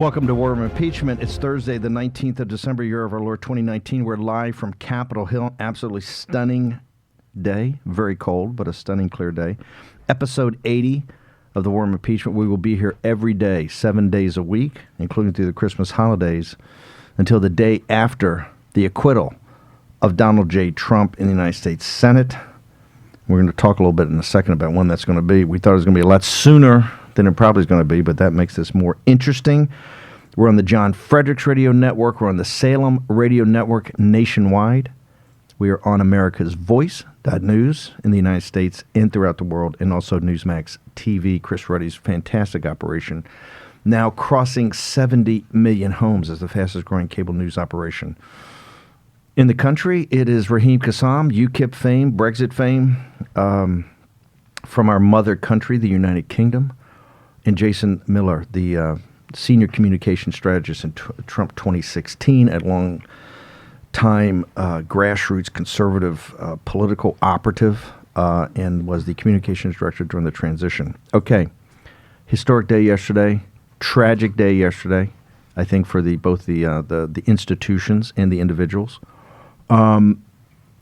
Welcome to War Room Impeachment. It's Thursday, the 19th of December, year of our Lord 2019. We're live from Capitol Hill. Absolutely stunning day. Very cold, but a stunning clear day. Episode 80 of the War Room Impeachment. We will be here every day, 7 days a week, including through the Christmas holidays, until the day after the acquittal of Donald J. Trump in the United States Senate. We're going to talk a little bit in a second about when that's going to be. We thought it was going to be a lot sooner than it probably is going to be, but that makes this more interesting. We're on the John Fredericks Radio Network. We're on the Salem Radio Network nationwide. We are on America's Voice.news in the United States and throughout the world, and also Newsmax TV, Chris Ruddy's fantastic operation, now crossing 70 million homes as the fastest growing cable news operation in the country. It is Raheem Kassam, UKIP fame, Brexit fame, from our mother country, the United Kingdom, and Jason Miller, the senior communication strategist in Trump 2016, a long-time grassroots conservative political operative, and was the communications director during the transition. Okay, historic day yesterday, tragic day yesterday, I think, for both the institutions and the individuals.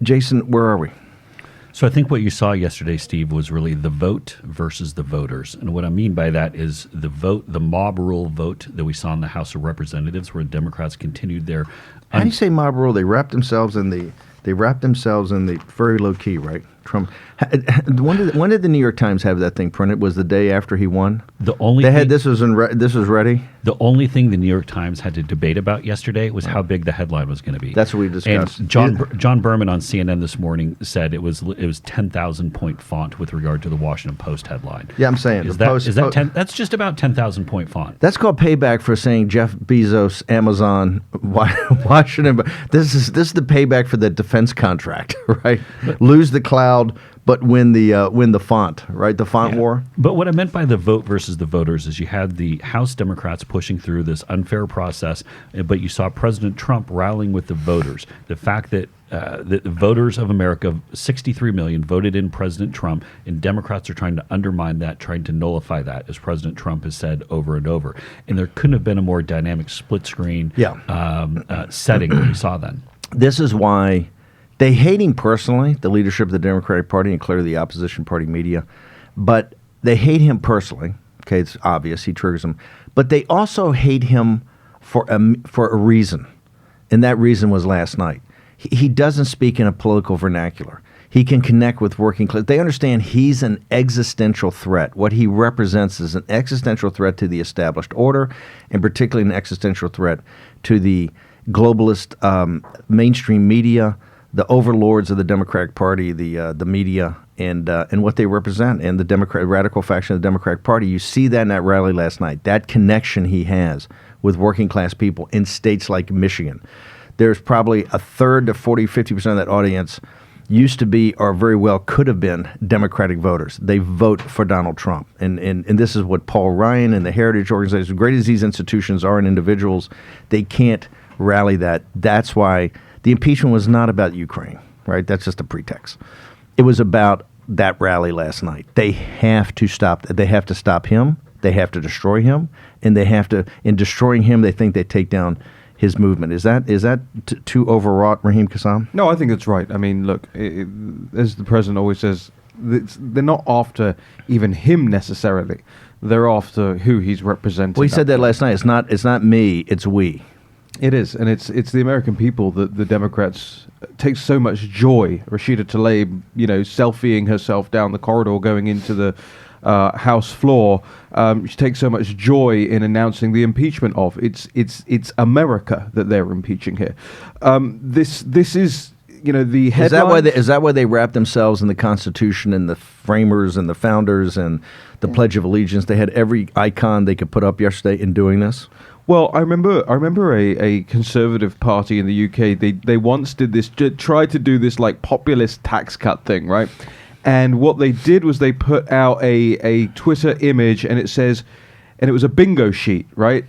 Jason, where are we? So I think what you saw yesterday, Steve, was really the vote versus the voters. And what I mean by that is the vote, the mob rule vote that we saw in the House of Representatives, where Democrats continued their... How do you say mob rule? They wrapped themselves in the very low key, right? Trump. When did the New York Times have that thing printed? Was the day after he won? This was ready. The only thing the New York Times had to debate about yesterday was how big the headline was going to be. That's what we discussed. And John Berman on CNN this morning said it was 10,000 point font with regard to the Washington Post headline. Yeah, I'm saying that's just about 10,000 point font. That's called payback for saying Jeff Bezos, Amazon, Washington. This is the payback for the defense contract, right? Lose the cloud, but win the font, right? The font war. But what I meant by the vote versus the voters is you had the House Democrats pushing through this unfair process, but you saw President Trump rallying with the voters. The fact that the voters of America, 63 million, voted in President Trump, and Democrats are trying to undermine that, trying to nullify that, as President Trump has said over and over. And there couldn't have been a more dynamic split screen setting than we saw then. This is why they hate him personally, the leadership of the Democratic Party and clearly the opposition party media, but they hate him personally. Okay, it's obvious, he triggers them. But they also hate him for a reason, and that reason was last night. He doesn't speak in a political vernacular. He can connect with working class. They understand he's an existential threat. What he represents is an existential threat to the established order, and particularly an existential threat to the globalist mainstream media, the overlords of the Democratic Party, the media, and what they represent, and the radical faction of the Democratic Party. You see that in that rally last night, that connection he has with working class people in states like Michigan. There's probably a third to 40-50% of that audience used to be, or very well could have been, Democratic voters. They vote for Donald Trump. And this is what Paul Ryan and the Heritage Organization, as great as these institutions are and individuals, they can't rally that. That's why the impeachment was not about Ukraine, right? That's just a pretext. It was about that rally last night. They have to stop. They have to stop him. They have to destroy him. And they have to, in destroying him, they think they take down his movement. Is that too overwrought, Raheem Kassam? No, I think that's right. I mean, look, as the president always says, they're not after even him necessarily. They're after who he's representing. Well, he said that last night. It's not me, it's we. It is, and it's the American people that the Democrats take so much joy. Rashida Tlaib, selfieing herself down the corridor going into the House floor. She takes so much joy in announcing the impeachment of. It's America that they're impeaching here. This is the headline. Is that why they wrap themselves in the Constitution and the framers and the founders and the Pledge of Allegiance? They had every icon they could put up yesterday in doing this. Well, I remember a conservative party in the UK. They once did this, tried to do this like populist tax cut thing, right? And what they did was they put out a Twitter image, and it was a bingo sheet, right?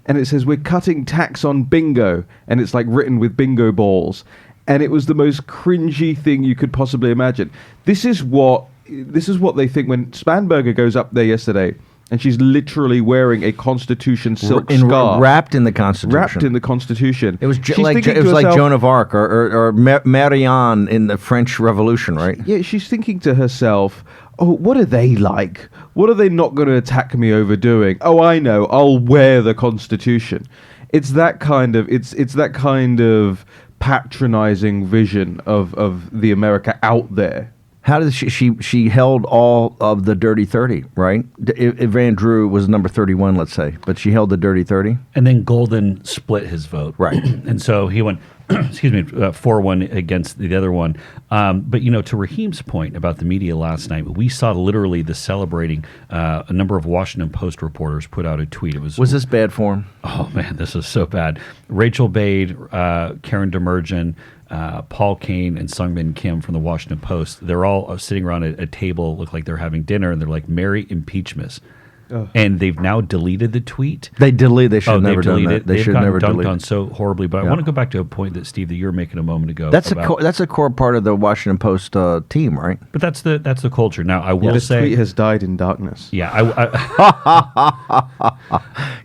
And it says, "We're cutting tax on bingo," and it's like written with bingo balls. And it was the most cringy thing you could possibly imagine. This is what they think when Spanberger goes up there yesterday and she's literally wearing a Constitution silk scarf. Wrapped in the Constitution. Wrapped in the Constitution. It was She's like thinking it was to like herself- Joan of Arc or Marianne in the French Revolution, right? Yeah, she's thinking to herself, oh, what are they like? What are they not going to attack me over doing? Oh, I know. I'll wear the Constitution. It's that kind of patronizing vision of the America out there. How did she held all of the Dirty 30, right? Van Drew was number 31, let's say, but she held the Dirty 30. And then Golden split his vote. Right. And so he went, 4-1 against the other one. But, to Raheem's point about the media last night, we saw literally the celebrating. A number of Washington Post reporters put out a tweet. Was this bad form? Oh, man, this is so bad. Rachel Bade, Karen DeMurgeon, Paul Kane, and Sungmin Kim from the Washington Post, they're all sitting around a table, look like they're having dinner, and they're like, Merry Impeachment. And they've now deleted the tweet. They should have never done deleted that. They They've should gotten never dunked delete on so horribly. But I want to go back to a point that, Steve, that you were making a moment ago. That's a core part of the Washington Post team, right? But that's the culture. Now, I will This say, tweet has died in darkness. yeah,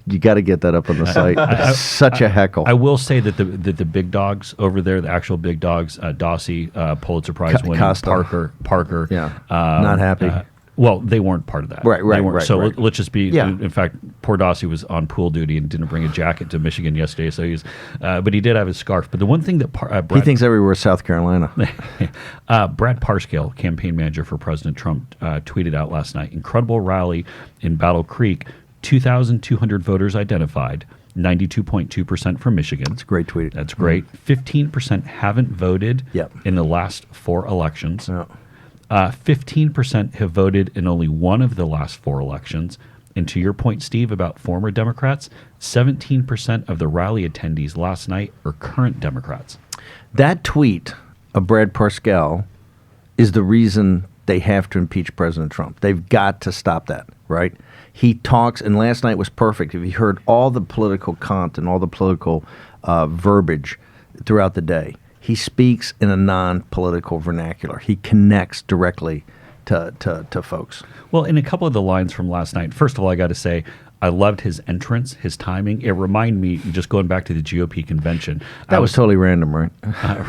You got to get that up on the site. Such a heckle. I will say that the big dogs over there, the actual big dogs, Dossie, Pulitzer Prize winner, Costa. Parker, not happy. Well, they weren't part of that. Right. They weren't. So right. let's just be. Yeah. In fact, poor Dossie was on pool duty and didn't bring a jacket to Michigan yesterday. So but he did have his scarf. But the one thing that Brad, he thinks everywhere is South Carolina. Brad Parscale, campaign manager for President Trump, tweeted out last night: incredible rally in Battle Creek, 2,200 voters identified. 92.2% from Michigan. That's a great tweet. That's great. 15% haven't voted Yep. in the last 4 elections. Yeah. 15% have voted in only one of the last 4 elections. And to your point, Steve, about former Democrats, 17% of the rally attendees last night are current Democrats. That tweet of Brad Parscale is the reason they have to impeach President Trump. They've got to stop that, right? He talks, and last night was perfect. If you heard all the political content, all the political verbiage throughout the day, he speaks in a non-political vernacular. He connects directly to folks. Well, in a couple of the lines from last night, first of all, I got to say, I loved his entrance, his timing. It reminded me, just going back to the GOP convention. That was totally random, right?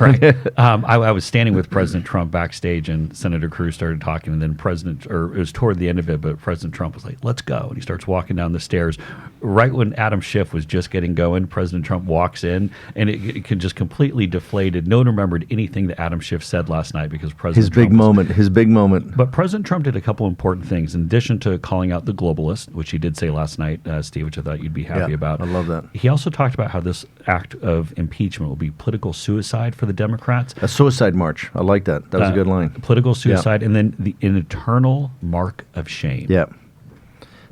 Right. I was standing with President Trump backstage, and Senator Cruz started talking, and then it was toward the end of it, but President Trump was like, let's go. And he starts walking down the stairs. Right when Adam Schiff was just getting going, President Trump walks in, and it just completely deflated. No one remembered anything that Adam Schiff said last night because President Trump his big moment. But President Trump did a couple important things. In addition to calling out the globalists, which he did say last night, Steve, which I thought you'd be happy about. I love that. He also talked about how this act of impeachment will be political suicide for the Democrats. A suicide march. I like that. That was a good line. Political suicide, and then an eternal mark of shame. Yeah.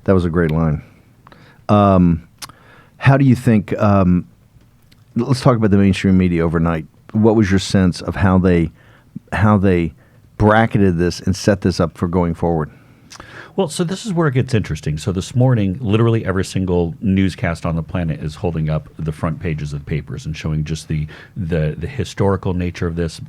That was a great line. How do you think, let's talk about the mainstream media overnight. What was your sense of how they bracketed this and set this up for going forward? Well, so this is where it gets interesting. So this morning, literally every single newscast on the planet is holding up the front pages of the papers and showing just the historical nature of this,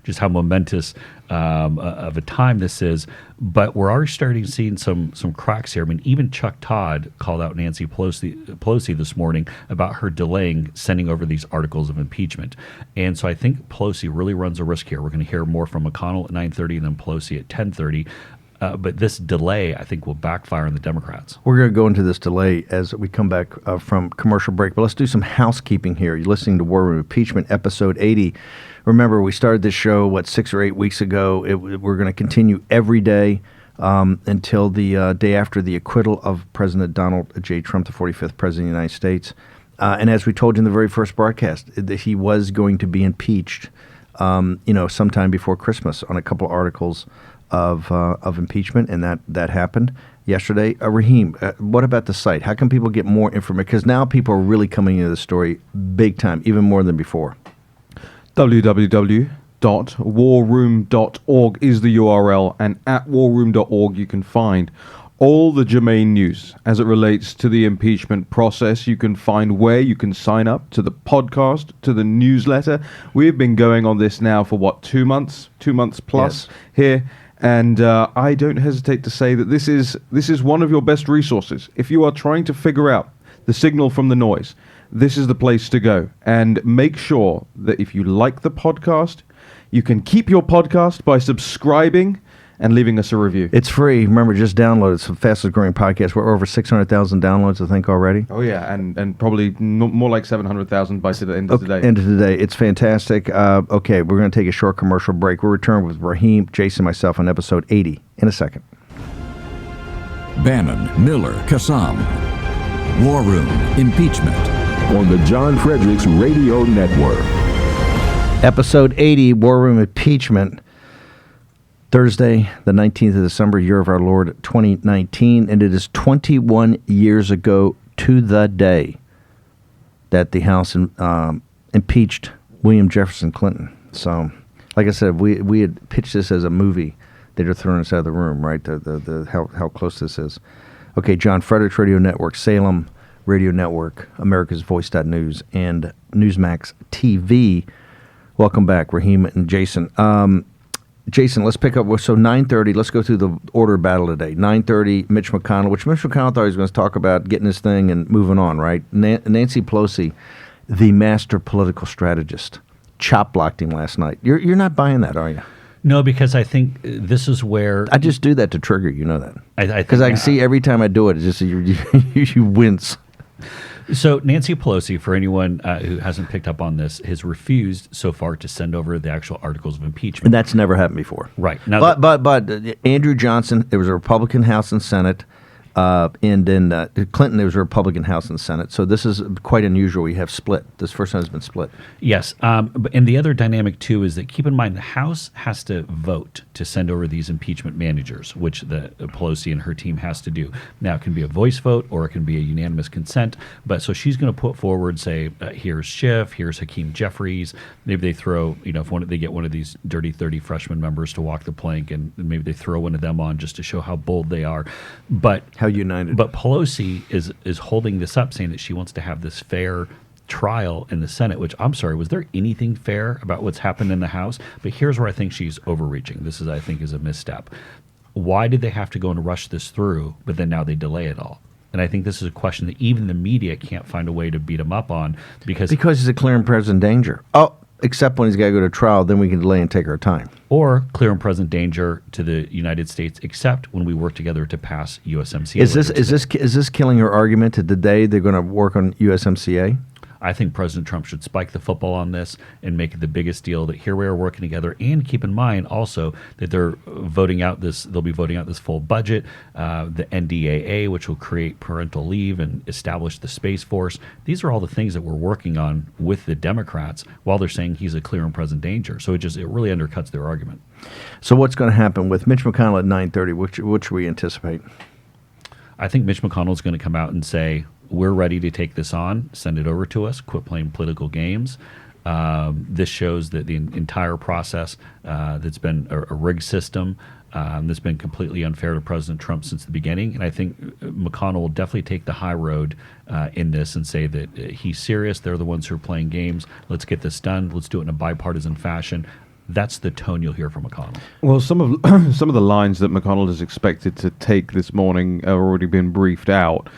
just how momentous of a time this is. But we're already starting to see some cracks here. I mean, even Chuck Todd called out Nancy Pelosi this morning about her delaying sending over these articles of impeachment. And so I think Pelosi really runs a risk here. We're going to hear more from McConnell at 9:30 and then Pelosi at 10:30. But this delay, I think, will backfire on the Democrats. We're going to go into this delay as we come back from commercial break. But let's do some housekeeping here. You're listening to War Room Impeachment, episode 80. Remember, we started this show, 6 or 8 weeks ago. We're going to continue every day until the day after the acquittal of President Donald J. Trump, the 45th President of the United States. And as we told you in the very first broadcast, that he was going to be impeached, sometime before Christmas on a couple of articles of impeachment, and that happened yesterday. Raheem, what about the site? How can people get more information? Because now people are really coming into the story big time, even more than before. www.warroom.org is the URL, and at warroom.org you can find all the germane news as it relates to the impeachment process. You can find where you can sign up to the podcast, to the newsletter. We've been going on this now for 2 months? 2 months plus here. And I don't hesitate to say that this is one of your best resources. If you are trying to figure out the signal from the noise, this is the place to go. And make sure that if you like the podcast, you can keep your podcast by subscribing and leaving us a review. It's free. Remember, just download it. It's the fastest growing podcast. We're over 600,000 downloads, I think, already. Oh, yeah, and probably more like 700,000 by the end of the day. End of the day. It's fantastic. Okay, we're going to take a short commercial break. We'll return with Raheem, Jason, myself on episode 80 in a second. Bannon, Miller, Kassam. War Room, Impeachment. On the John Fredericks Radio Network. Episode 80, War Room Impeachment. Thursday, the 19th of December, year of our Lord, 2019, and it is 21 years ago to the day that the House impeached William Jefferson Clinton. So, like I said, we had pitched this as a movie. They'd have thrown us out of the room, right? How close this is. Okay, John Fredericks Radio Network, Salem Radio Network, America's Voice.news, and Newsmax TV. Welcome back, Raheem and Jason. Jason, let's pick up. So 9:30, let's go through the order of battle today. 9:30, Mitch McConnell, which Mitch McConnell thought he was going to talk about getting his thing and moving on, right? Nancy Pelosi, the master political strategist, chop-blocked him last night. You're not buying that, are you? No, because I think this is where... I just do that to trigger, you know that. Because I can see every time I do it, it's just you wince. So Nancy Pelosi, for anyone who hasn't picked up on this, has refused so far to send over the actual articles of impeachment. And that's never happened before. Right. Now, but Andrew Johnson, there was a Republican House and Senate, and then Clinton, there was a Republican House and Senate. So this is quite unusual. We have split. This first time has been split. Yes. And the other dynamic, too, is that keep in mind the House has to vote to send over these impeachment managers, which the Pelosi and her team has to do. Now, it can be a voice vote or it can be a unanimous consent. But so she's going to put forward, say, here's Schiff, here's Hakeem Jeffries. Maybe they throw, if they get one of these dirty 30 freshman members to walk the plank, and maybe they throw one of them on just to show how bold they are. But how united. But Pelosi is holding this up, saying that she wants to have this fair trial in the Senate, which, I'm sorry, was there anything fair about what's happened in the House? But here's where I think she's overreaching. This is, I think, is a misstep. Why did they have to go and rush this through, but then now they delay it all? And I think this is a question that even the media can't find a way to beat him up on because he's a clear and present danger. Oh, except when he's got to go to trial, then we can delay and take our time. Or clear and present danger to the United States, except when we work together to pass USMCA. Is this killing her argument that today they're going to work on USMCA? I think President Trump should spike the football on this and make it the biggest deal that here we are working together. And keep in mind also that they'll be voting out this full budget, the NDAA, which will create parental leave and establish the Space Force. These are all the things that we're working on with the Democrats while they're saying he's a clear and present danger. So it really undercuts their argument. So what's going to happen with Mitch McConnell at 9:30? Which we anticipate? I think Mitch McConnell is going to come out and say, we're ready to take this on, send it over to us, quit playing political games. This shows that the entire process that's been a rigged system that's been completely unfair to President Trump since the beginning. And I think McConnell will definitely take the high road in this and say that he's serious. They're the ones who are playing games. Let's get this done. Let's do it in a bipartisan fashion. That's the tone you'll hear from McConnell. Well, some of the lines that McConnell is expected to take this morning have already been briefed out.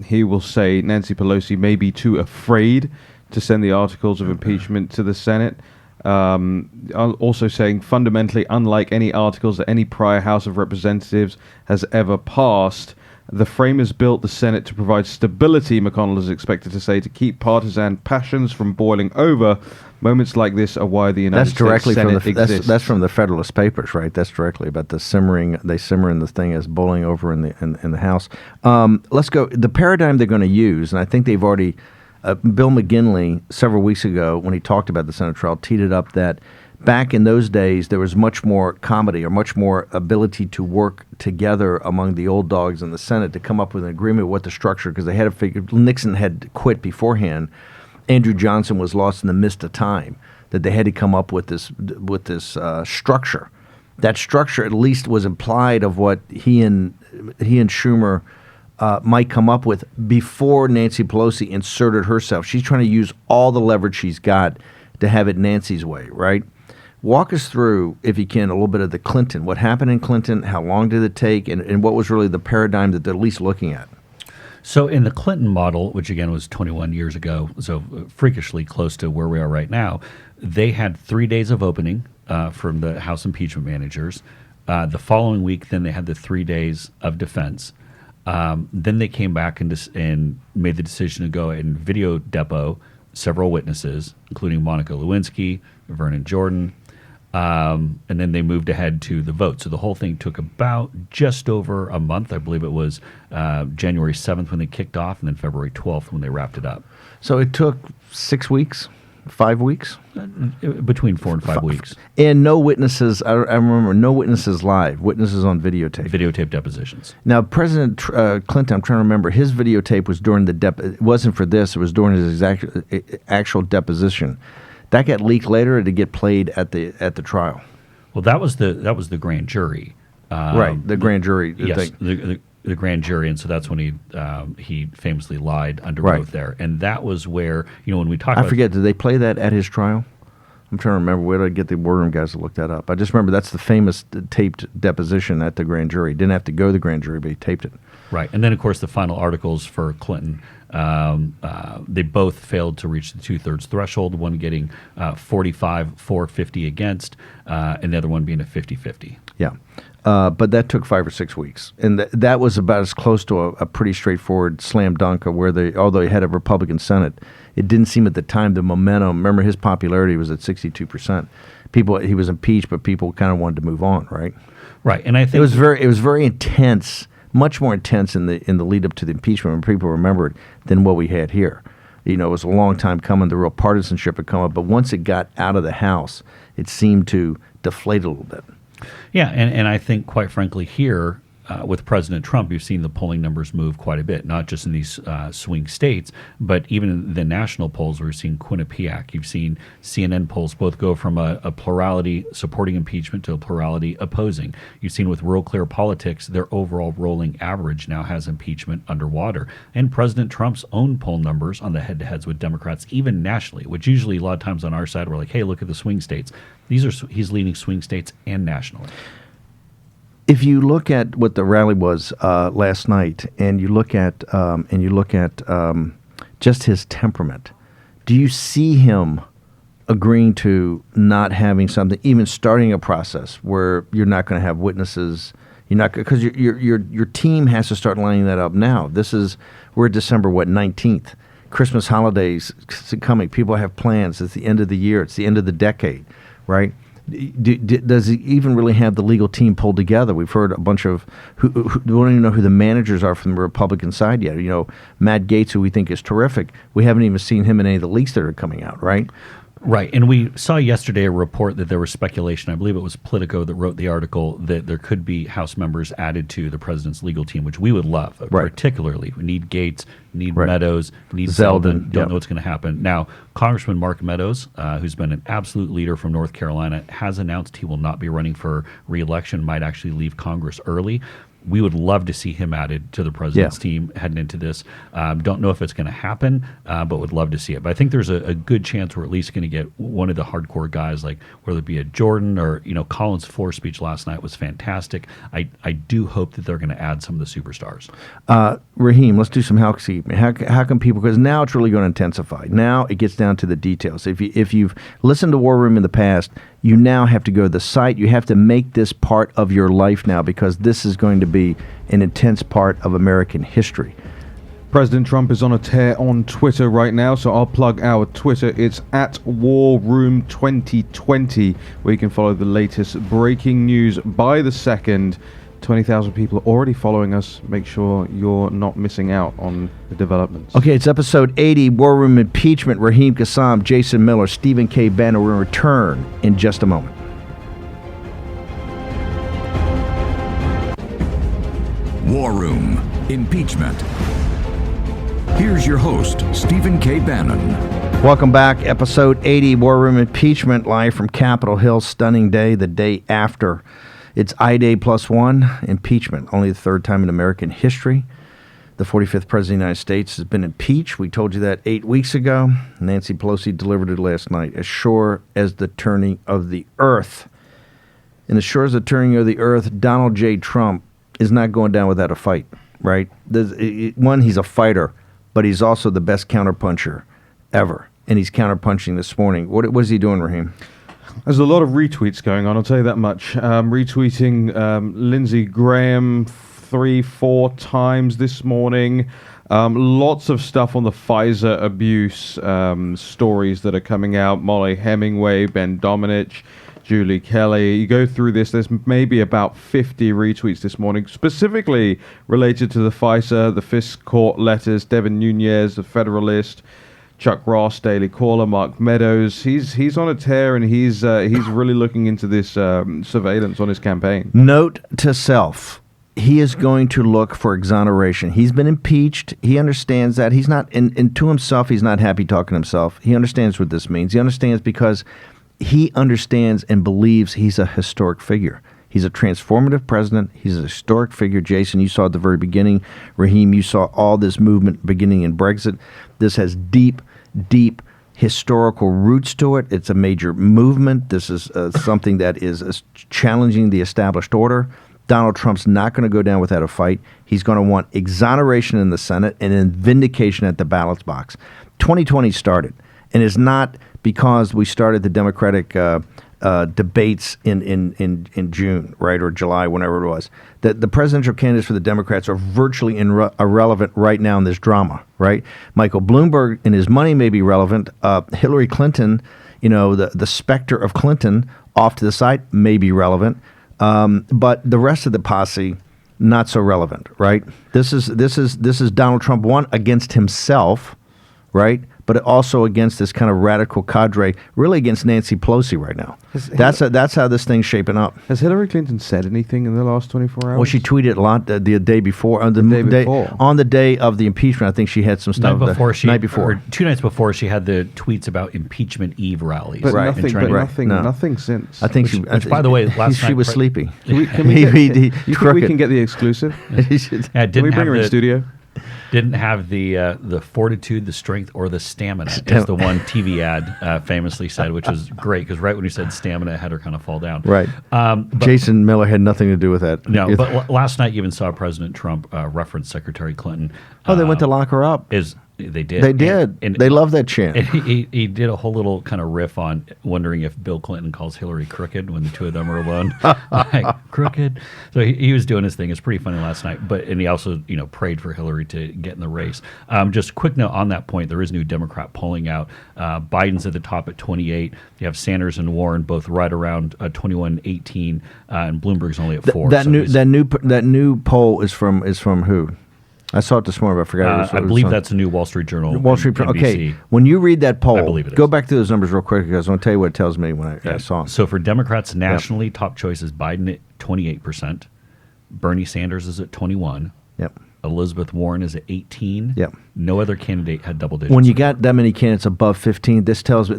He will say Nancy Pelosi may be too afraid to send the articles of impeachment to the Senate. Also saying fundamentally, unlike any articles that any prior House of Representatives has ever passed, the framers built the Senate to provide stability, McConnell is expected to say, to keep partisan passions from boiling over. Moments like this are why the United States Senate exists. That's from the Federalist Papers, right? That's directly about the simmering. They simmer in the thing as boiling over in the House. Let's go. The paradigm they're going to use, and I think they've already. Bill McGinley several weeks ago, when he talked about the Senate trial, teed it up that back in those days there was much more comedy or much more ability to work together among the old dogs in the Senate to come up with an agreement with what the structure, because they had to figure. Nixon had quit beforehand. Andrew Johnson was lost in the mist of time, that they had to come up with this structure. That structure at least was implied of what he and Schumer might come up with before Nancy Pelosi inserted herself. She's trying to use all the leverage she's got to have it Nancy's way, right? Walk us through, if you can, a little bit of the Clinton. What happened in Clinton? How long did it take? And what was really the paradigm that they're at least looking at? So in the Clinton model, which again was 21 years ago, so freakishly close to where we are right now, they had 3 days of opening from the House impeachment managers. The following week, then they had the 3 days of defense. Then they came back and made the decision to go and video depot several witnesses, including Monica Lewinsky, Vernon Jordan, and then they moved ahead to the vote. So the whole thing took about just over a month. I believe it was January 7th when they kicked off, and then February 12th when they wrapped it up. So it took 6 weeks, 5 weeks? Between 4 and 5 weeks. And no witnesses, I remember, no witnesses live, witnesses on videotape. Videotape depositions. Now, President Clinton, I'm trying to remember, his videotape was during it wasn't for this, it was during his actual deposition. That got leaked later, or did it get played at the trial? Well, that was the grand jury. Right, the grand jury. Yes, the grand jury, and so that's when he famously lied under oath there, and that was where when we talk. I forget. Did they play that at his trial? I'm trying to remember. Where did I get the war room guys to look that up? I just remember that's the famous taped deposition at the grand jury. Didn't have to go to the grand jury, but he taped it. Right, and then of course the final articles for Clinton. They both failed to reach the 2/3 threshold. One getting 45 for 50 against, and the other one being a 50-50. Yeah. But that took 5 or 6 weeks. And that was about as close to a pretty straightforward slam dunk of where although he had a Republican Senate, it didn't seem at the time the momentum. Remember, his popularity was at 62%. He was impeached, but people kind of wanted to move on, right? Right. And I think it was very intense, much more intense in the lead up to the impeachment when people remember it than what we had here. It was a long time coming. The real partisanship had come up. But once it got out of the House, it seemed to deflate a little bit. Yeah, and I think, quite frankly, here with President Trump, you've seen the polling numbers move quite a bit, not just in these swing states, but even in the national polls. We're seeing Quinnipiac. You've seen CNN polls both go from a plurality supporting impeachment to a plurality opposing. You've seen with Real Clear Politics, their overall rolling average now has impeachment underwater. And President Trump's own poll numbers on the head-to-heads with Democrats, even nationally, which usually a lot of times on our side we're like, hey, look at the swing states. He's leading swing states and nationally. If you look at what the rally was last night, and you look at just his temperament, do you see him agreeing to not having something, even starting a process where you're not going to have witnesses? You're not, because your team has to start lining that up now. We're December 19th. Christmas holidays coming. People have plans. It's the end of the year. It's the end of the decade, right? Does he even really have the legal team pulled together? We've heard a bunch of who don't even know who the managers are from the Republican side yet. Matt Gaetz, who we think is terrific. We haven't even seen him in any of the leaks that are coming out, right? Right, and we saw yesterday a report that there was speculation, I believe it was Politico that wrote the article, that there could be House members added to the president's legal team, which we would love, particularly. We need Gaetz, need Meadows, need Zeldin. Don't know what's going to happen. Now, Congressman Mark Meadows, who's been an absolute leader from North Carolina, has announced he will not be running for re-election, might actually leave Congress early. We would love to see him added to the president's team heading into this. Don't know if it's going to happen, but would love to see it. But I think there's a good chance we're at least going to get one of the hardcore guys, like whether it be a Jordan or Colin's floor speech last night was fantastic. I do hope that they're going to add some of the superstars. Raheem, let's do some housekeeping. How can people? Because now it's really going to intensify. Now it gets down to the details. If you've listened to War Room in the past, you now have to go to the site. You have to make this part of your life now, because this is going to be an intense part of American history. President Trump is on a tear on Twitter right now, so I'll plug our Twitter. It's at War Room 2020, where you can follow the latest breaking news by the second. 20,000 people are already following us. Make sure you're not missing out on the developments. Okay, it's episode 80, War Room Impeachment. Raheem Kassam, Jason Miller, Stephen K. Bannon. We're going to return in just a moment. War Room Impeachment. Here's your host, Stephen K. Bannon. Welcome back. Episode 80, War Room Impeachment, live from Capitol Hill. Stunning day, the day after. It's I-Day +1, impeachment, only the third time in American history. The 45th President of the United States has been impeached. We told you that 8 weeks ago. Nancy Pelosi delivered it last night. As sure as the turning of the earth. And as sure as the turning of the earth, Donald J. Trump is not going down without a fight, right? One, he's a fighter, but he's also the best counterpuncher ever. And he's counterpunching this morning. What is he doing, Raheem? There's a lot of retweets going on, I'll tell you that much. Retweeting Lindsey Graham 3-4 times this morning. Lots of stuff on the Pfizer abuse stories that are coming out. Molly Hemingway, Ben Domenech, Julie Kelly. You go through this, there's maybe about 50 retweets this morning, specifically related to the Pfizer, the Fisk Court letters, Devin Nunes, the Federalist, Chuck Ross, Daily Caller, Mark Meadows. He's on a tear, and he's really looking into this surveillance on his campaign. Note to self. He is going to look for exoneration. He's been impeached. He understands that. He's not, and to himself, he's not happy talking to himself. He understands what this means. He understands because he understands and believes he's a historic figure. He's a transformative president. He's a historic figure. Jason, you saw at the very beginning. Raheem, you saw all this movement beginning in Brexit. This has deep, deep historical roots to it. It's a major movement. This is something that is challenging the established order. Donald Trump's not going to go down without a fight. He's going to want exoneration in the Senate and then vindication at the ballot box. 2020 started, and it's not because we started the Democratic debates in June, right, or July, whenever it was. The presidential candidates for the Democrats are virtually irrelevant right now in this drama, right? Michael Bloomberg and his money may be relevant. Hillary Clinton, the specter of Clinton off to the side may be relevant. But the rest of the posse, not so relevant, right? This is Donald Trump, one, against himself, right? But also against this kind of radical cadre, really against Nancy Pelosi right now. That's how this thing's shaping up. Has Hillary Clinton said anything in the last 24 hours? Well, she tweeted a lot the day before. On the day of the impeachment, I think she had some stuff. Night before. Or 2 nights before, she had the tweets about impeachment eve rallies. But Right. nothing since. I think which, by the way, last she night was sleepy. You think we can get the exclusive? Yeah, Can we bring her in studio? Didn't have the fortitude, the strength, or the stamina, as the one TV ad famously said, which was great because right when you said stamina, it had her kind of fall down. Right. Jason Miller had nothing to do with that. No, but last night you even saw President Trump reference Secretary Clinton. They went to lock her up. They did. They did. And they love that chant. And he did a whole little kind of riff on wondering if Bill Clinton calls Hillary crooked when the two of them are alone. Like, crooked. So he was doing his thing. It's pretty funny last night. And he also, prayed for Hillary to get in the race. Just a quick note on that point, there is new Democrat polling out. Biden's at the top at 28. You have Sanders and Warren both right around 21, 18, and Bloomberg's only at 4. That new poll is from who? I saw it this morning, but I forgot. I believe that's a new Wall Street Journal. Wall Street Journal. Okay, when you read that poll, I believe it go is. back to those numbers real quick because I want to tell you what it tells me when I saw them. So for Democrats nationally, top choice is Biden at 28%. Bernie Sanders is at 21%. Yep. Elizabeth Warren is at 18%. Yep. No other candidate had double digits. When you got that many candidates above 15, that tells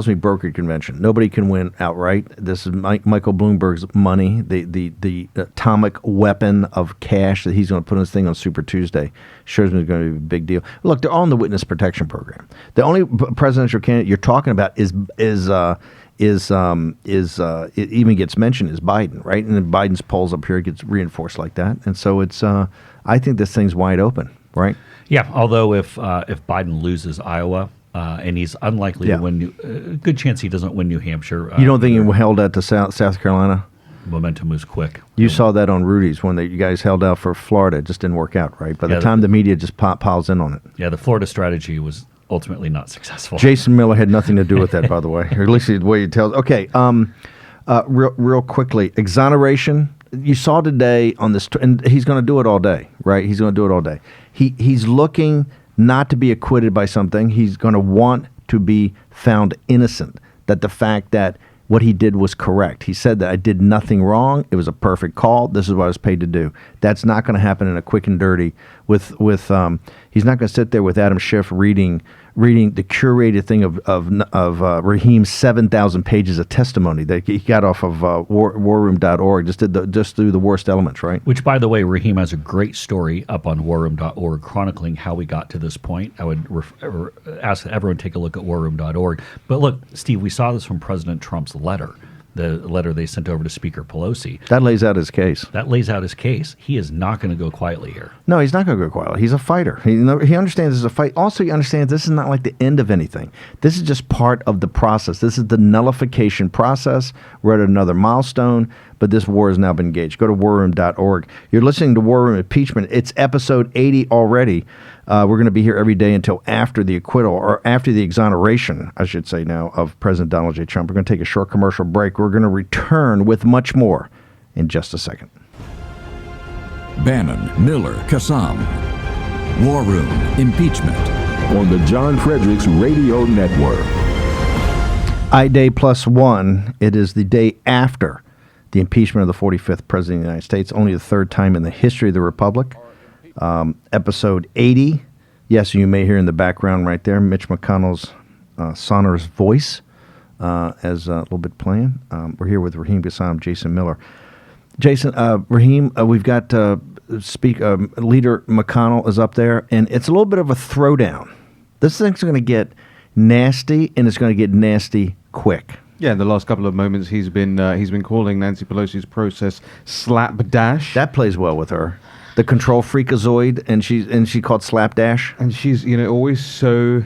me brokered convention. Nobody can win outright. This is Michael Bloomberg's money, the atomic weapon of cash that he's going to put on this thing on Super Tuesday. Shows me it's going to be a big deal. Look, they're all in the witness protection program. The only presidential candidate you're talking about it even gets mentioned is Biden, right? And then Biden's polls up here gets reinforced like that, and so it's. I think this thing's wide open, right? Yeah. Although if Biden loses Iowa, and he's unlikely to win, good chance he doesn't win New Hampshire. You don't think he held out to South Carolina? Momentum was quick. You saw that on Rudy's when you guys held out for Florida. It just didn't work out, right? By the time the media just piles in on it. Yeah, the Florida strategy was ultimately not successful. Jason Miller had nothing to do with that, by the way. Or at least the way he tells. Okay, real quickly, exoneration. You saw today on this, and he's going to do it all day, right? He's going to do it all day. He's looking not to be acquitted by something. He's going to want to be found innocent. That the fact that what he did was correct. He said that I did nothing wrong. It was a perfect call. This is what I was paid to do. That's not going to happen in a quick and dirty. He He's not going to sit there with Adam Schiff reading the curated thing of Raheem's 7,000 pages of testimony that he got off of warroom.org. Just through the worst elements, right? Which, by the way, Raheem has a great story up on warroom.org chronicling how we got to this point. I would ask everyone to take a look at warroom.org. But look, Steve, we saw this from President Trump's letter. The letter they sent over to Speaker Pelosi. That lays out his case. He is not going to go quietly here. No, he's not going to go quietly. He's a fighter. He understands this is a fight. Also, he understands this is not like the end of anything. This is just part of the process. This is the nullification process. We're at another milestone, but this war has now been engaged. Go to warroom.org. You're listening to War Room Impeachment. It's episode 80 already. We're going to be here every day until after the acquittal, or after the exoneration, I should say now, of President Donald J. Trump. We're going to take a short commercial break. We're going to return with much more in just a second. Bannon, Miller, Kassam. War Room Impeachment. On the John Fredericks Radio Network. I-Day +1. It is the day after the impeachment of the 45th President of the United States, only the third time in the history of the Republic. Episode 80. Yes, you may hear in the background right there Mitch McConnell's sonorous voice as a little bit playing. We're here with Raheem Kassam, Jason Miller. Jason, Raheem, we've got Leader McConnell is up there, and it's a little bit of a throwdown. This thing's going to get nasty, and it's going to get nasty quick. Yeah, in the last couple of moments, he's been calling Nancy Pelosi's process slapdash. That plays well with her. The control freakazoid, and she called slapdash. And she's always so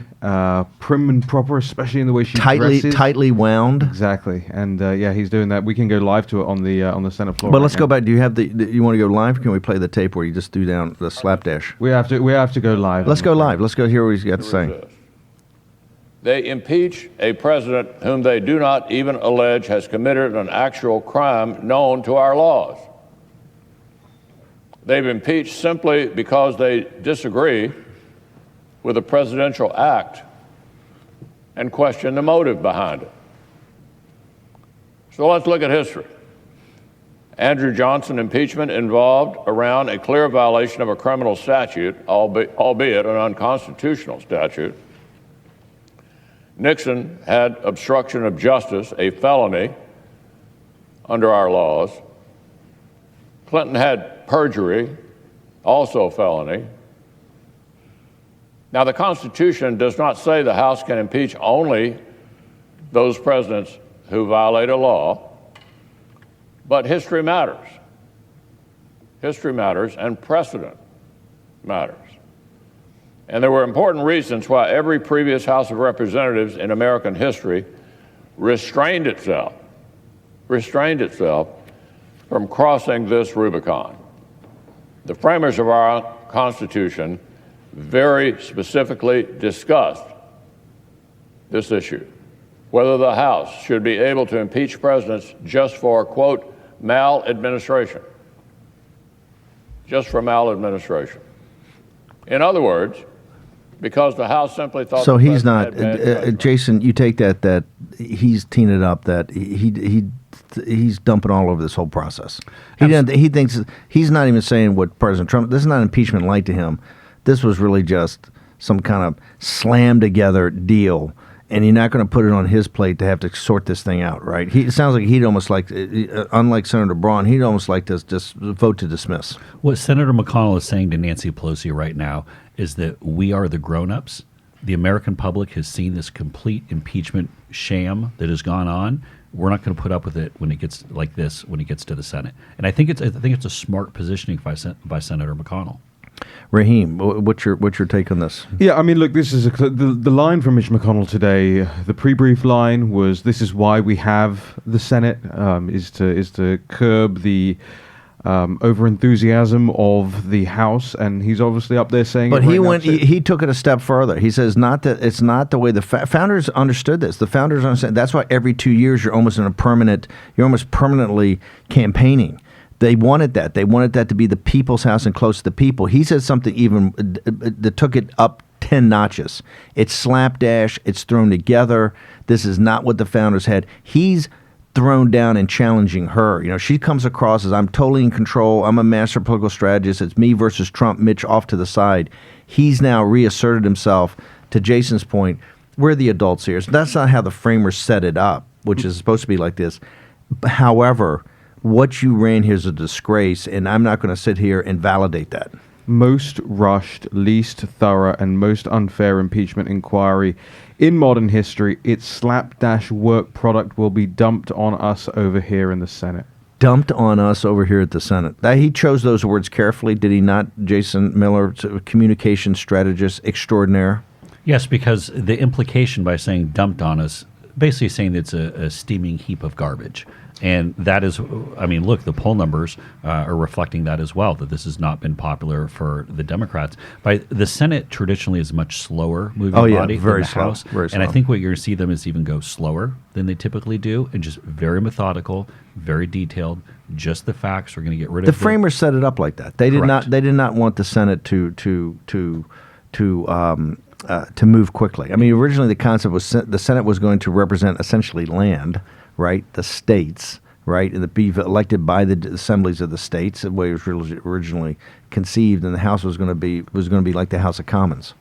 prim and proper, especially in the way she dresses. Tightly wound. Exactly, and he's doing that. We can go live to it on the Senate floor. But let's go back. Do you have you want to go live? Or can we play the tape where you just do down the slapdash? We have to go live. Let's go live. Let's go hear what he's got to say. They impeach a president whom they do not even allege has committed an actual crime known to our laws. They've impeached simply because they disagree with a presidential act and question the motive behind it. So let's look at history. Andrew Johnson impeachment involved around a clear violation of a criminal statute, albeit an unconstitutional statute. Nixon had obstruction of justice, a felony under our laws. Clinton had perjury, also a felony. Now, the Constitution does not say the House can impeach only those presidents who violate a law, but history matters. History matters, and precedent matters. And there were important reasons why every previous House of Representatives in American history restrained itself from crossing this Rubicon. The framers of our Constitution very specifically discussed this issue, whether the House should be able to impeach presidents just for, quote, maladministration. Just for maladministration. In other words, because the House simply thought. So he's not, Jason. You take that he's teeing it up that he's dumping all over this whole process. He thinks he's not even saying what President Trump. This is not impeachment light to him. This was really just some kind of slam together deal, and you're not going to put it on his plate to have to sort this thing out, right? It sounds like he'd almost like, unlike Senator Braun, he'd almost like to just vote to dismiss. What Senator McConnell is saying to Nancy Pelosi right now is that we are the grown-ups. The American public has seen this complete impeachment sham that has gone on. We're not going to put up with it when it gets like this when it gets to the Senate. And I think it's a smart positioning by Senator McConnell. Raheem, what's your take on this? Yeah, I mean, look, this is the line from Mitch McConnell today. The pre-brief line was, "This is why we have the Senate, is to curb the over-enthusiasm of the House," and he's obviously up there saying. But he took it a step further. He says it's not the way the founders understood this. The founders understand that's why every 2 years you're almost permanently campaigning. They wanted that. They wanted that to be the people's house and close to the people. He said something even that took it up 10 notches. It's slapdash. It's thrown together. This is not what the founders had. He's thrown down and challenging her. You know, she comes across as I'm totally in control. I'm a master political strategist. It's me versus Trump, Mitch off to the side. he's now reasserted himself. To Jason's point, we're the adults here. So that's not how the framers set it up, which is supposed to be like this. However, what you ran here is a disgrace, and I'm not going to sit here and validate that. Most rushed, least thorough, and most unfair impeachment inquiry in modern history. Its slapdash work product will be dumped on us over here in the Senate. Dumped on us over here at the Senate. He chose those words carefully, did he not, Jason Miller, communication strategist extraordinaire? Yes, because the implication by saying dumped on us, basically saying it's a steaming heap of garbage. And that is, I mean, look, the poll numbers are reflecting that as well, that this has not been popular for the Democrats. But the Senate traditionally is a much slower moving body very than the slow, House. very And I slow. think what you're going to see them is even go slower than they typically do, and just very methodical, very detailed, just the facts. We're going to get rid The of framers set it up like that. They did Correct. not. They did not want the Senate to move quickly. I mean, originally the concept was the Senate was going to represent essentially land, right? The states, right, and be elected by the assemblies of the states, the way it was originally conceived, and the House was going to be like the House of Commons.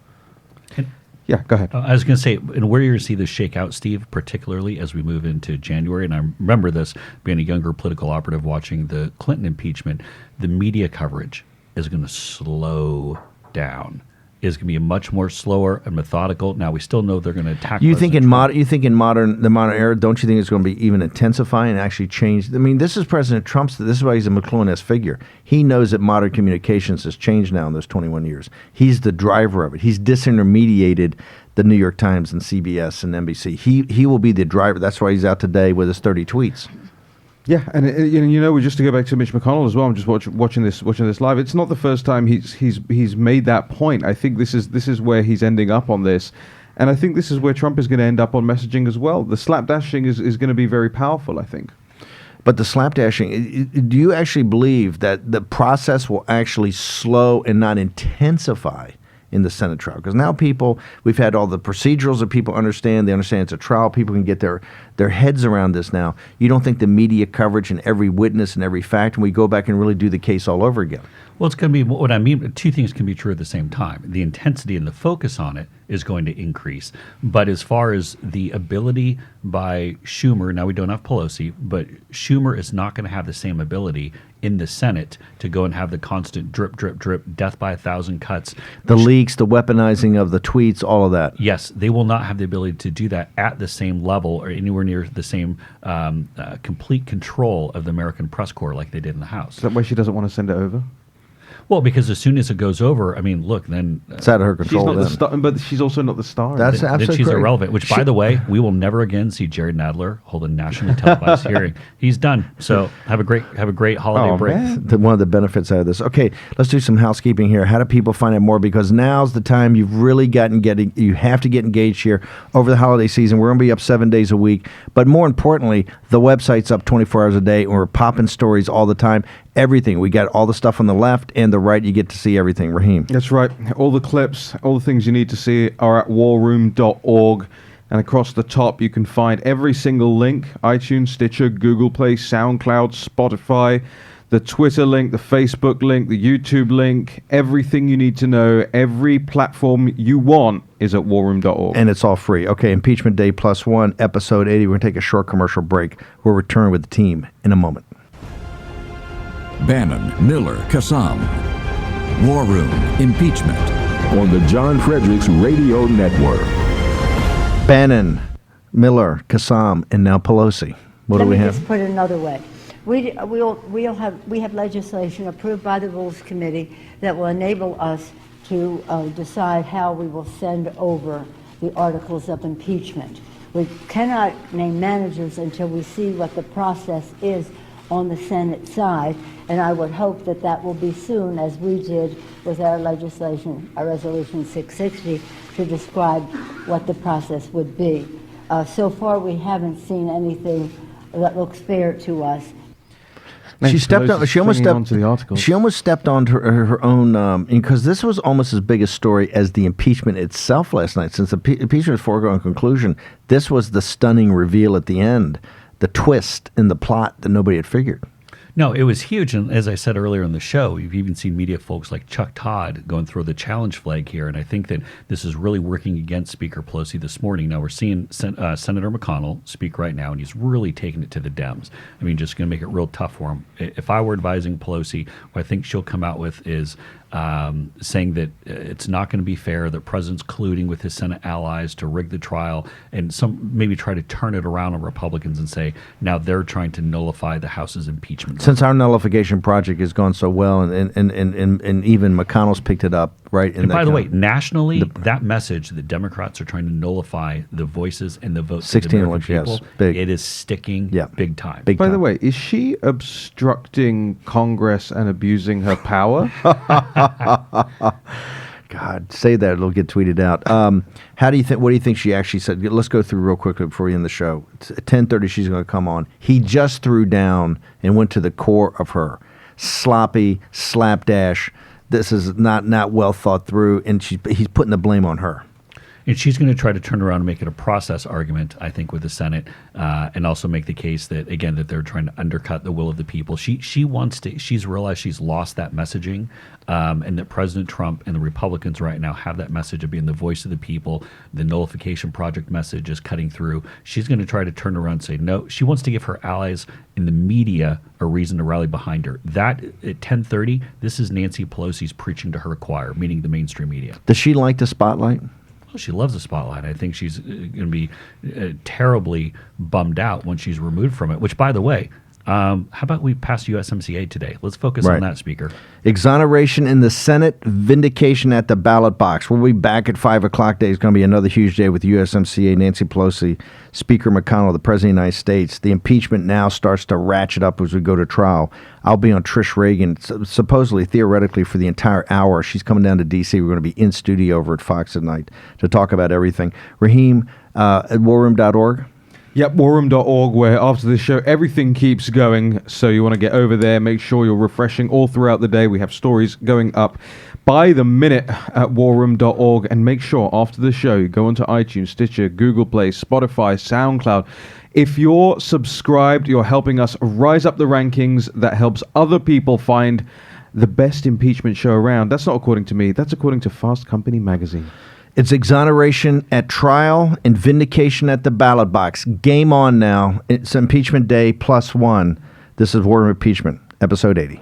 Yeah, go ahead. I was going to say, and where you're going to see this shake out, Steve, particularly as we move into January, and I remember this being a younger political operative watching the Clinton impeachment, the media coverage is going to slow down. Is going to be much more slower and methodical. Now we still know they're going to attack. You think President in Trump. the modern era? Don't you think it's going to be even intensify and actually change? I mean, this is President Trump's. This is why he's a McLuhan-esque figure. He knows that modern communications has changed now in those 21 years. He's the driver of it. He's disintermediated the New York Times and CBS and NBC. He will be the driver. That's why he's out today with his 30 tweets. Yeah, and just to go back to Mitch McConnell as well. I'm just watching this live. It's not the first time he's made that point. I think this is where he's ending up on this, and I think this is where Trump is going to end up on messaging as well. The slapdashing is going to be very powerful, I think. But the slapdashing, do you actually believe that the process will actually slow and not intensify in the Senate trial? Because now we've had all the procedurals that people understand. They understand it's a trial. People can get their heads around this now. You don't think the media coverage and every witness and every fact, and we go back and really do the case all over again? Well, it's going to be what I mean. Two things can be true at the same time. The intensity and the focus on it is going to increase. But as far as the ability by Schumer, now we don't have Pelosi, but Schumer is not going to have the same ability in the Senate to go and have the constant drip, drip, drip, death by 1,000 cuts. The leaks, the weaponizing of the tweets, all of that. Yes, they will not have the ability to do that at the same level or anywhere near the same complete control of the American press corps like they did in the House. Is that why she doesn't want to send it over? Well, because as soon as it goes over, I mean, look, then It's out of her She's control. not the then. star, but she's also not the star. That's then absolutely she's correct. irrelevant. Which, by the way, we will never again see Jared Nadler hold a nationally televised hearing. He's done. So have a great holiday Oh, break. man. One of the benefits out of this. Okay, let's do some housekeeping here. How do people find out more? Because now's the time you've really you have to get engaged here over the holiday season. We're going to be up 7 days a week. But more importantly, the website's up 24 hours a day, and we're popping stories all the time. Everything. We got all the stuff on the left and the right. You get to see everything. Raheem. That's right. All the clips, all the things you need to see are at warroom.org. And across the top, you can find every single link: iTunes, Stitcher, Google Play, SoundCloud, Spotify, the Twitter link, the Facebook link, the YouTube link. Everything you need to know, every platform you want is at warroom.org. And it's all free. Okay, Impeachment Day +1, episode 80. We're going to take a short commercial break. We'll return with the team in a moment. Bannon, Miller, Kassam. War Room, Impeachment. On the John Fredericks Radio Network. Bannon, Miller, Kassam, and now Pelosi. What do we Let me have? just put it another way. We have legislation approved by the Rules Committee that will enable us to decide how we will send over the articles of impeachment. We cannot name managers until we see what the process is on the Senate side, and I would hope that that will be soon, as we did with our legislation, our Resolution 660, to describe what the process would be. So far, we haven't seen anything that looks fair to us. She stepped on. She almost stepped onto the articles. She almost stepped on her own, because this was almost as big a story as the impeachment itself last night. Since the impeachment was foregone conclusion, this was the stunning reveal at the end, the twist in the plot that nobody had figured. No, it was huge. And as I said earlier in the show, you've even seen media folks like Chuck Todd going through the challenge flag here. And I think that this is really working against Speaker Pelosi this morning. Now, we're seeing Senator McConnell speak right now, and he's really taking it to the Dems. I mean, just going to make it real tough for him. If I were advising Pelosi, what I think she'll come out with is saying that it's not going to be fair, that President's colluding with his Senate allies to rig the trial, and some maybe try to turn it around on Republicans and say now they're trying to nullify the House's impeachment. Since our nullification project has gone so well, and even McConnell's picked it up, right? And by the way, nationally, that message that Democrats are trying to nullify the voices and the votes of the 16 American elections, people, yes, big. it is sticking big time. By the way, is she obstructing Congress and abusing her power? God, say that, it'll get tweeted out. How do you think? What do you think she actually said? Let's go through real quickly before we end the show. It's at 10:30. She's going to come on. He just threw down and went to the core of her. Sloppy, slapdash. This is not well thought through, and he's putting the blame on her. And she's going to try to turn around and make it a process argument, I think, with the Senate, and also make the case that, again, that they're trying to undercut the will of the people. She wants to. She's realized she's lost that messaging, and that President Trump and the Republicans right now have that message of being the voice of the people. The nullification project message is cutting through. She's going to try to turn around and say no. She wants to give her allies in the media a reason to rally behind her. That at 10:30, this is Nancy Pelosi's preaching to her choir, meaning the mainstream media. Does she like the spotlight? Well, she loves the spotlight. I think she's going to be terribly bummed out when she's removed from it, which, by the way, how about we pass USMCA today? Let's focus on that, Speaker. Exoneration in the Senate, vindication at the ballot box. We'll be back at 5 o'clock today. It's going to be another huge day with USMCA, Nancy Pelosi, Speaker McConnell, the President of the United States. The impeachment now starts to ratchet up as we go to trial. I'll be on Trish Reagan, supposedly, theoretically, for the entire hour. She's coming down to D.C. We're going to be in studio over at Fox tonight to talk about everything. Raheem, at warroom.org. Yep, warroom.org, where after this show, everything keeps going. So you want to get over there, make sure you're refreshing all throughout the day. We have stories going up by the minute at warroom.org. And make sure after the show, you go onto iTunes, Stitcher, Google Play, Spotify, SoundCloud. If you're subscribed, you're helping us rise up the rankings. That helps other people find the best impeachment show around. That's not according to me. That's according to Fast Company magazine. It's exoneration at trial and vindication at the ballot box. Game on now. It's impeachment day +1. This is War Room Impeachment, episode 80.